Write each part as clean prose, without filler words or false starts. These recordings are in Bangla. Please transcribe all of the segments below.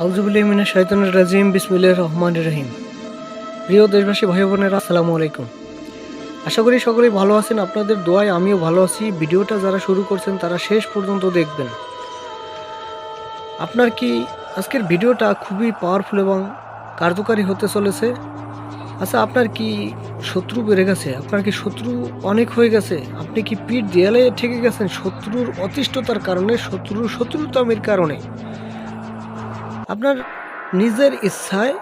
আউযুবিল্লাহি মিনাশ শাইতানির রাজিম বিসমিল্লাহির রহমানির রহিম। প্রিয় দেশবাসী ভাই বোনেরা, আসসালামু আলাইকুম। আশা করি সকলেই ভালো আছেন। আপনাদের দোয়ায় আমিও ভালো আছি। ভিডিওটা যারা শুরু করছেন তারা শেষ পর্যন্ত দেখবেন। আপনার কি আজকের ভিডিওটা খুবই পাওয়ারফুল এবং কার্যকারী হতে চলেছে। আচ্ছা, আপনার কি শত্রু বেড়ে গেছে? আপনার কি শত্রু অনেক হয়ে গেছে? আপনি কি পিঠ দেয়ালে ঠেকে গেছেন শত্রুর অতিষ্ঠতার কারণে, শত্রুতামির কারণে? আপনার নিজের ইচ্ছায়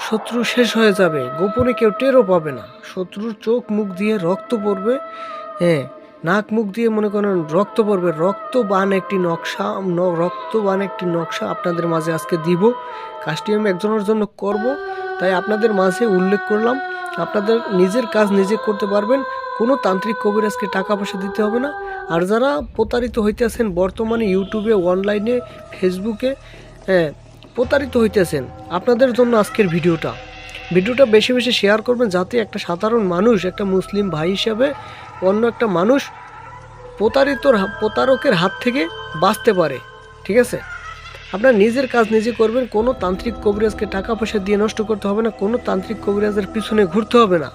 শত্রু শেষ হয়ে যাবে, গোপনে কেউ টেরও পাবে না। শত্রুর চোখ মুখ দিয়ে রক্ত পড়বে, হ্যাঁ, নাক মুখ দিয়ে মনে করেন রক্ত পড়বে। রক্তবান একটি নকশা আপনাদের মাঝে আজকে দিব। কাজটি আমি একজনের জন্য করব, তাই আপনাদের মাঝে উল্লেখ করলাম। আপনাদের নিজের কাজ নিজে করতে পারবেন, কোনো তান্ত্রিক কবিরাজকে টাকা পয়সা দিতে হবে না। আর যারা প্রতারিত হইতেছেন বর্তমানে ইউটিউবে, অনলাইনে, ফেসবুকে, হ্যাঁ, প্রতারিত হইতেছেন, আপনাদের জন্য আজকের ভিডিওটা বেশি বেশি শেয়ার করবেন, যাতে একটা সাধারণ মানুষ, একটা মুসলিম ভাই হিসাবে অন্য একটা মানুষ প্রতারকের হাত থেকে বাঁচতে পারে। ঠিক আছে, আপনার নিজের কাজ নিজে করবেন। কোনো তান্ত্রিক কবিরাজকে টাকা পয়সা দিয়ে নষ্ট করতে হবে না, কোনো তান্ত্রিক কবিরাজের পিছনে ঘুরতে হবে না,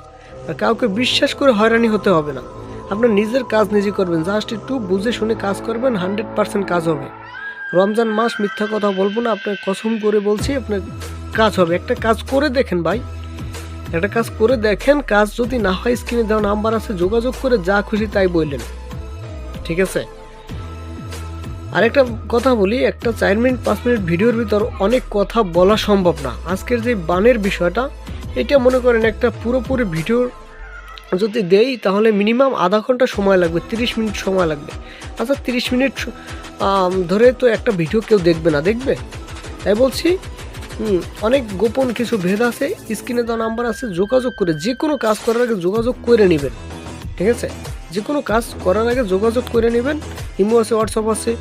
আর কাউকে বিশ্বাস করে হয়রানি হতে হবে না। আপনার নিজের কাজ নিজে করবেন, জাস্ট একটু বুঝে শুনে কাজ করবেন, 100% কাজ হবে। রমজান মাস, মিথ্যা কথা বলবো না, আপনার কসম করে বলছি, আপনার কাজ হবে। একটা কাজ করে দেখেন ভাই, একটা কাজ করে দেখেন। কাজ যদি না হয়, স্ক্রিনে দেওয়া নাম্বার আছে, যোগাযোগ করে যা খুশি তাই বললেন। ঠিক আছে, আরেকটা কথা বলি, একটা 4 মিনিট 5 মিনিট ভিডিওর ভিতর অনেক কথা বলা সম্ভব না। আজকের যে বানের বিষয়টা, এটা মনে করেন একটা পুরোপুরি ভিডিও যদি দেই তাহলে মিনিমাম আধা ঘন্টা সময় লাগবে, 30 মিনিট সময় লাগবে। আচ্ছা, 30 মিনিট ধরে তো একটা ভিডিও কেউ দেখবে না, দেখবে? তাই বলছি, অনেক গোপন কিছু ভেদ আছে। স্ক্রিনে দেওয়া নাম্বার আছে, যোগাযোগ করে যে কোনো কাজ করার আগে যোগাযোগ করে নেবেন। ঠিক আছে, যে কোনো কাজ করার আগে যোগাযোগ করে নেবেন। ইমো আছে, হোয়াটসঅ্যাপ আছে,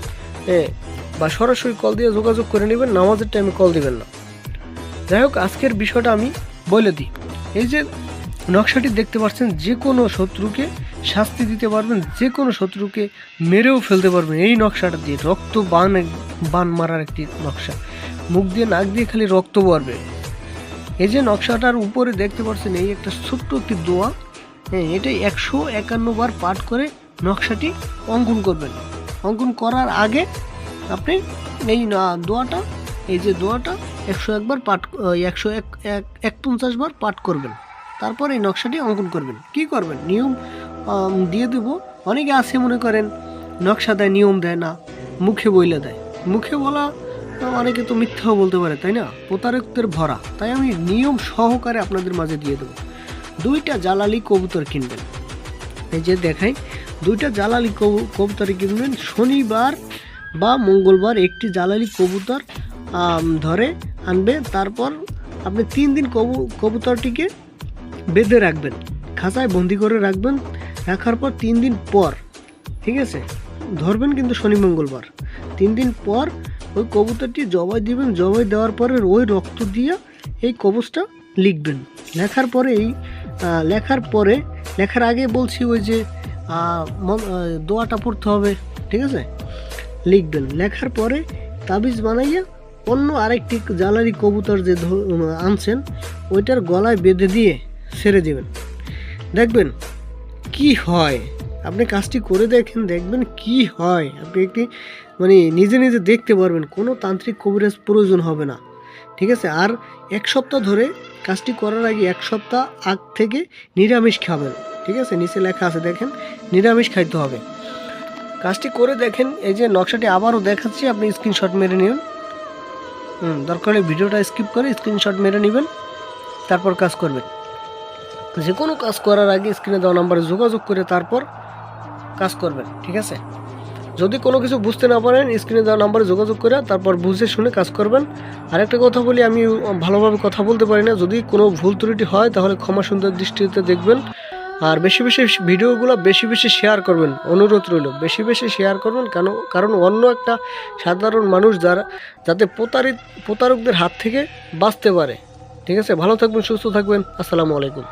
বা সরাসরি কল দিয়ে যোগাযোগ করে নেবেন। নামাজের টাইমে কল দিবেন না। যাই হোক, আজকের বিষয়টা আমি বলে দিই। এই যে নকশাটি দেখতে পাচ্ছেন, যে কোনো শত্রুকে শাস্তি দিতে পারবেন, যে কোনো শত্রুকে মেরেও ফেলতে পারবেন এই নকশাটা দিয়ে। বান মারার একটি নকশা, মুখ দিয়ে নাক দিয়ে খালি রক্ত পড়বে। এই যে নকশাটার উপরে দেখতে পাচ্ছেন, এই একটা ছোট্ট একটি দোয়া, এটা 151 বার পাঠ করে নকশাটি অঙ্কন করবেন। অঙ্কন করার আগে আপনি এই দোয়াটা, এই যে দোয়াটা 101 বার 151 বার পাঠ করবেন। তারপর এই নকশাটি অঙ্কন করবেন। কি করবেন, নিয়ম দিয়ে দেব। অনেকে আছে মনে করেন নকশা দেয়, নিয়ম দেয় না, মুখে বইলে দেয়। মুখে বলা অনেকে তো মিথ্যাও বলতে পারে, তাই না? প্রতারকদের ভরা। তাই আমি নিয়ম সহকারে আপনাদের মাঝে দিয়ে দেবো। 2টা জালালি কবুতর কিনবেন। এই যে দেখাই, 2টা জালালি কবুতর কিনবেন। শনিবার বা মঙ্গলবার একটি জালালি কবুতর ধরে আনবে। তারপর আপনি 3 দিন কবুতরটিকে বেঁধে রাখবেন, খাঁচায় বন্দি করে রাখবেন। রাখার পর 3 দিন পর, ঠিক আছে, ধরবেন কিন্তু শনি মঙ্গলবার। 3 দিন পর ওই কবুতরটি জবাই দিবেন। জবাই দেওয়ার পরে ওই রক্ত দিয়ে এই কবচটা লিখবেন। লেখার আগে বলছি, ওই যে দোয়াটা পড়তে হবে। ঠিক আছে, লিখবেন। লেখার পরে তাবিজ বানাইয়া অন্য আরেকটি জালারি কবুতর যে আনছেন, ওইটার গলায় বেঁধে দিয়ে ছেড়ে দেবেন। দেখবেন কি হয়। আপনি কাজটি করে দেখবেন কি হয়। আপনি একটি নিজে নিজে দেখতে পারবেন, কোনো তান্ত্রিক কবিরাজ প্রয়োজন হবে না। ঠিক আছে, আর 1 সপ্তাহ ধরে কাজটি করার আগে 1 সপ্তাহ আগ থেকে নিরামিষ খাবেন। ঠিক আছে, নিচে লেখা আছে, দেখেন, নিরামিষ খাইতে হবে। কাজটি করে দেখেন। এই যে নকশাটি আবারও দেখাচ্ছি, আপনি স্ক্রিনশট মেরে নেবেন। দরকার হলে ভিডিওটা স্কিপ করে স্ক্রিনশট মেরে নেবেন, তারপর কাজ করবেন। যে কোনো কাজ করার আগে স্ক্রিনে দেওয়া নাম্বারে যোগাযোগ করে তারপর কাজ করবেন। ঠিক আছে, যদি কোনো কিছু বুঝতে না পারেন, স্ক্রিনে দেওয়া নাম্বারে যোগাযোগ করে তারপর বুঝে শুনে কাজ করবেন। আরেকটা কথা বলি, আমি ভালোভাবে কথা বলতে পারি না, যদি কোনো ভুল ত্রুটি হয় তাহলে ক্ষমা সুন্দর দৃষ্টিতে দেখবেন। আর বেশি বেশি ভিডিওগুলো বেশি বেশি শেয়ার করবেন, অনুরোধ রইল, বেশি বেশি শেয়ার করবেন। কারণ অন্য একটা সাধারণ মানুষ যাতে প্রতারকদের হাত থেকে বাঁচতে পারে। ঠিক আছে, ভালো থাকবেন, সুস্থ থাকবেন। আসসালামু আলাইকুম।